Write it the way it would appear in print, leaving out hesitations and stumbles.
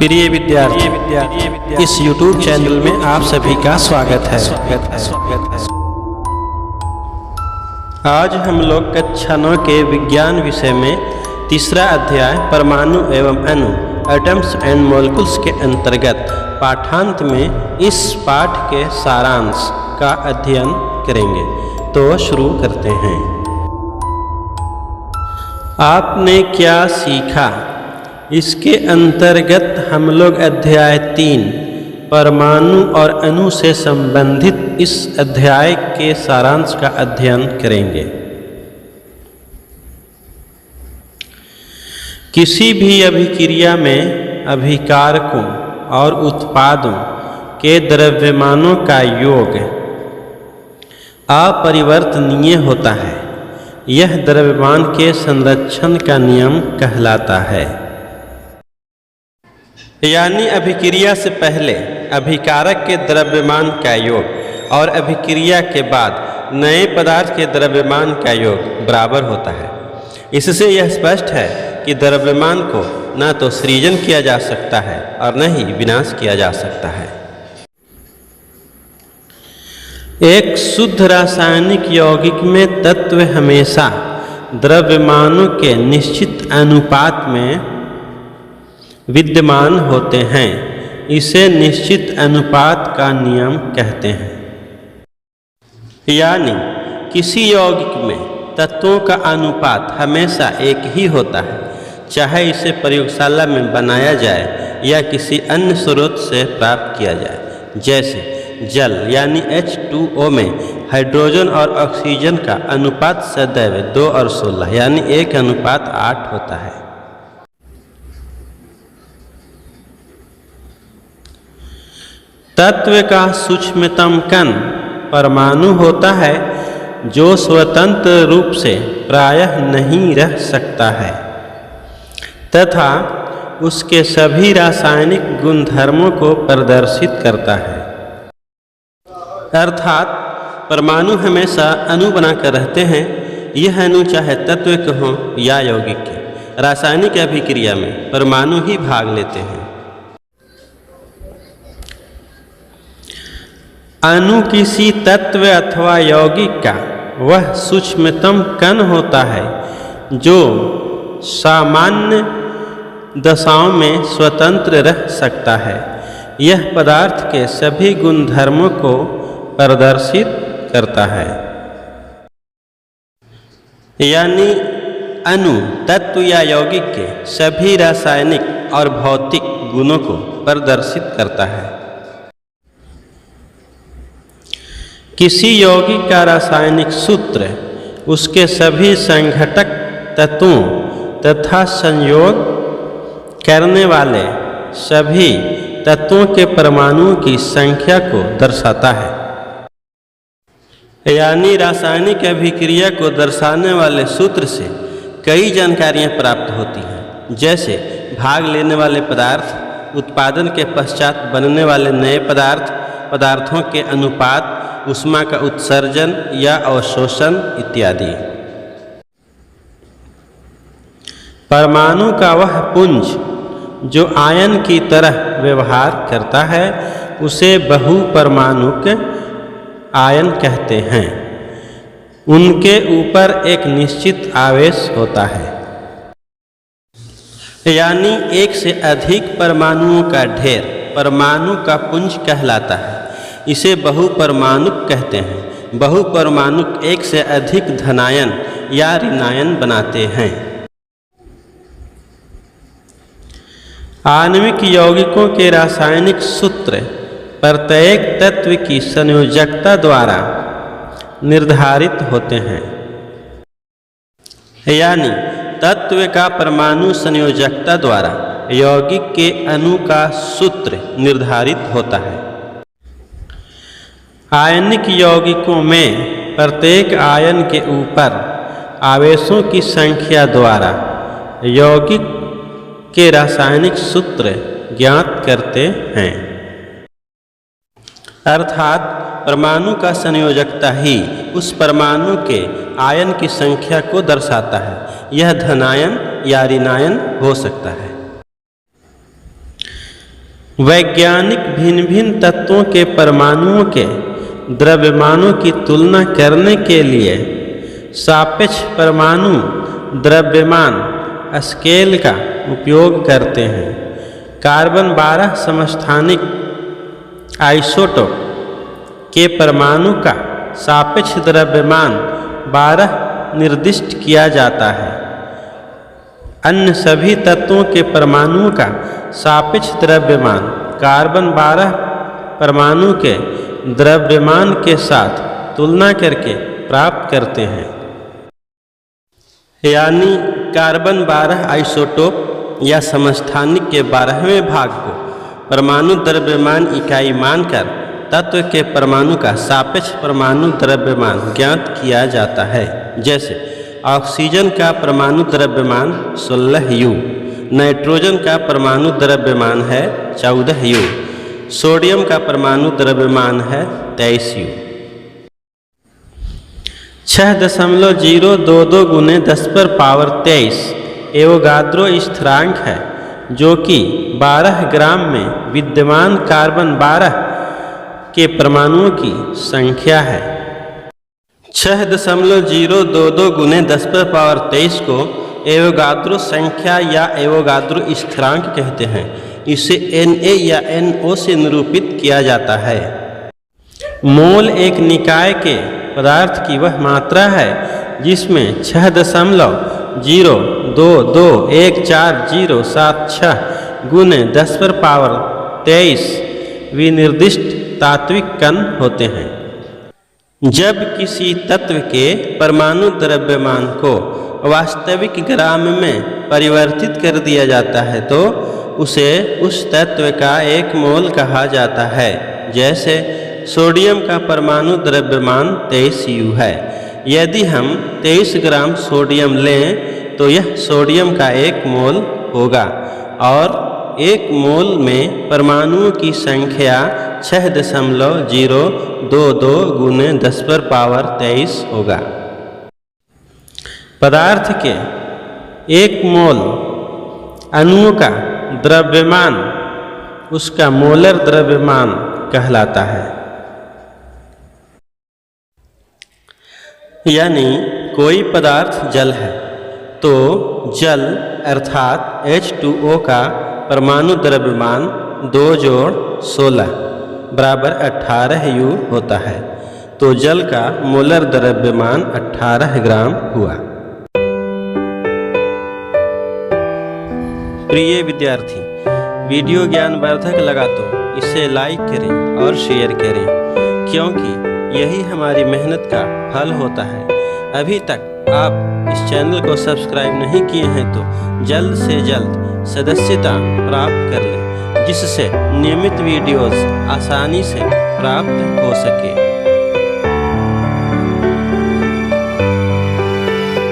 प्रिय विद्यार्थी, इस YouTube चैनल में आप सभी का स्वागत है। आज हम लोग कक्षा 9 के विज्ञान विषय में तीसरा अध्याय परमाणु एवं अणु एटम्स एंड मॉलिक्यूल्स के अंतर्गत पाठांत में इस पाठ के सारांश का अध्ययन करेंगे। तो शुरू करते हैं। आपने क्या सीखा? इसके अंतर्गत हम लोग अध्याय 3 परमाणु और अणु से संबंधित इस अध्याय के सारांश का अध्ययन करेंगे। किसी भी अभिक्रिया में अभिकारकों और उत्पादों के द्रव्यमानों का योग अपरिवर्तनीय होता है। यह द्रव्यमान के संरक्षण का नियम कहलाता है। यानी अभिक्रिया से पहले अभिकारक के द्रव्यमान का योग और अभिक्रिया के बाद नए पदार्थ के द्रव्यमान का योग बराबर होता है। इससे यह स्पष्ट है कि द्रव्यमान को न तो सृजन किया जा सकता है और न ही विनाश किया जा सकता है। एक शुद्ध रासायनिक यौगिक में तत्व हमेशा द्रव्यमानों के निश्चित अनुपात में विद्यमान होते हैं। इसे निश्चित अनुपात का नियम कहते हैं। यानी किसी यौगिक में तत्वों का अनुपात हमेशा एक ही होता है, चाहे इसे प्रयोगशाला में बनाया जाए या किसी अन्य स्रोत से प्राप्त किया जाए। जैसे जल यानी H2O में हाइड्रोजन और ऑक्सीजन का अनुपात सदैव 2 और 16 यानी 1:8 होता है। तत्व का सूक्ष्मतम कण परमाणु होता है, जो स्वतंत्र रूप से प्रायः नहीं रह सकता है तथा उसके सभी रासायनिक गुणधर्मों को प्रदर्शित करता है। अर्थात परमाणु हमेशा अणु बनाकर रहते हैं। यह अणु चाहे तत्व के हों या यौगिक के, रासायनिक अभिक्रिया में परमाणु ही भाग लेते हैं। अणु किसी तत्व अथवा यौगिक का वह सूक्ष्मतम कण होता है जो सामान्य दशाओं में स्वतंत्र रह सकता है। यह पदार्थ के सभी गुणधर्मों को प्रदर्शित करता है। यानी अणु तत्व या यौगिक के सभी रासायनिक और भौतिक गुणों को प्रदर्शित करता है। किसी यौगिक का रासायनिक सूत्र उसके सभी संघटक तत्वों तथा संयोग करने वाले सभी तत्वों के परमाणुओं की संख्या को दर्शाता है। यानी रासायनिक अभिक्रिया को दर्शाने वाले सूत्र से कई जानकारियां प्राप्त होती हैं। जैसे भाग लेने वाले पदार्थ, उत्पादन के पश्चात बनने वाले नए पदार्थों के अनुपात, ऊष्मा का उत्सर्जन या अवशोषण इत्यादि। परमाणु का वह पुंज जो आयन की तरह व्यवहार करता है उसे बहुपरमाणुक आयन कहते हैं। उनके ऊपर एक निश्चित आवेश होता है। यानी एक से अधिक परमाणुओं का ढेर परमाणु का पुंज कहलाता है। इसे बहुपरमाणुक कहते हैं। बहुपरमाणुक एक से अधिक धनायन या ऋणायन बनाते हैं। आणविक यौगिकों के रासायनिक सूत्र प्रत्येक तत्व की संयोजकता द्वारा निर्धारित होते हैं। यानी तत्व का परमाणु संयोजकता द्वारा यौगिक के अणु का सूत्र निर्धारित होता है। आयनिक यौगिकों में प्रत्येक आयन के ऊपर आवेशों की संख्या द्वारा यौगिक के रासायनिक सूत्र ज्ञात करते हैं। अर्थात परमाणु का संयोजकता ही उस परमाणु के आयन की संख्या को दर्शाता है। यह धनायन या ऋणायन हो सकता है। वैज्ञानिक भिन्न भिन्न तत्वों के परमाणुओं के द्रव्यमानों की तुलना करने के लिए सापेक्ष परमाणु द्रव्यमान स्केल का उपयोग करते हैं। कार्बन 12 समस्थानिक आइसोटोप के परमाणु का सापेक्ष द्रव्यमान 12 निर्दिष्ट किया जाता है। अन्य सभी तत्वों के परमाणुओं का सापेक्ष द्रव्यमान कार्बन 12 परमाणु के द्रव्यमान के साथ तुलना करके प्राप्त करते हैं। यानी कार्बन 12 आइसोटोप या समस्थानिक के 12वें भाग को परमाणु द्रव्यमान इकाई मानकर तत्व के परमाणु का सापेक्ष परमाणु द्रव्यमान ज्ञात किया जाता है। जैसे ऑक्सीजन का परमाणु द्रव्यमान 16 U, नाइट्रोजन का परमाणु द्रव्यमान है 14 U, सोडियम का परमाणु द्रव्यमान है 23 U। 6.022 गुने 10⁻23 एवोगाद्रो स्थिरांक है, जो कि 12 ग्राम में विद्यमान कार्बन 12 के परमाणुओं की संख्या है। 6.022 गुने 10⁻23 को एवोगाद्रो संख्या या एवोगाद्रो स्थिरांक कहते हैं। इसे Na या NO से निरूपित किया जाता है। मोल एक निकाय के पदार्थ की वह मात्रा है जिसमें 6.0221407 गुने 10⁻23 विनिर्दिष्ट तात्विक कण होते हैं। जब किसी तत्व के परमाणु द्रव्यमान को वास्तविक ग्राम में परिवर्तित कर दिया जाता है तो उसे उस तत्व का एक मोल कहा जाता है। जैसे सोडियम का परमाणु द्रव्यमान 23 U है। यदि हम 23 ग्राम सोडियम लें तो यह सोडियम का एक मोल होगा और एक मोल में परमाणुओं की संख्या 6.022 गुने 10⁻23 होगा। पदार्थ के एक मोल अणुओं का द्रव्यमान उसका मोलर द्रव्यमान कहलाता है। यानी कोई पदार्थ जल है तो जल अर्थात H2O का परमाणु द्रव्यमान 2 जोड़ 16 बराबर 18 U होता है, तो जल का मोलर द्रव्यमान 18 ग्राम हुआ। प्रिय विद्यार्थी, वीडियो ज्ञानवर्धक लगा तो इसे लाइक करें और शेयर करें, क्योंकि यही हमारी मेहनत का फल होता है। अभी तक आप इस चैनल को सब्सक्राइब नहीं किए हैं तो जल्द से जल्द सदस्यता प्राप्त कर लें, जिससे नियमित वीडियोस आसानी से प्राप्त हो सके।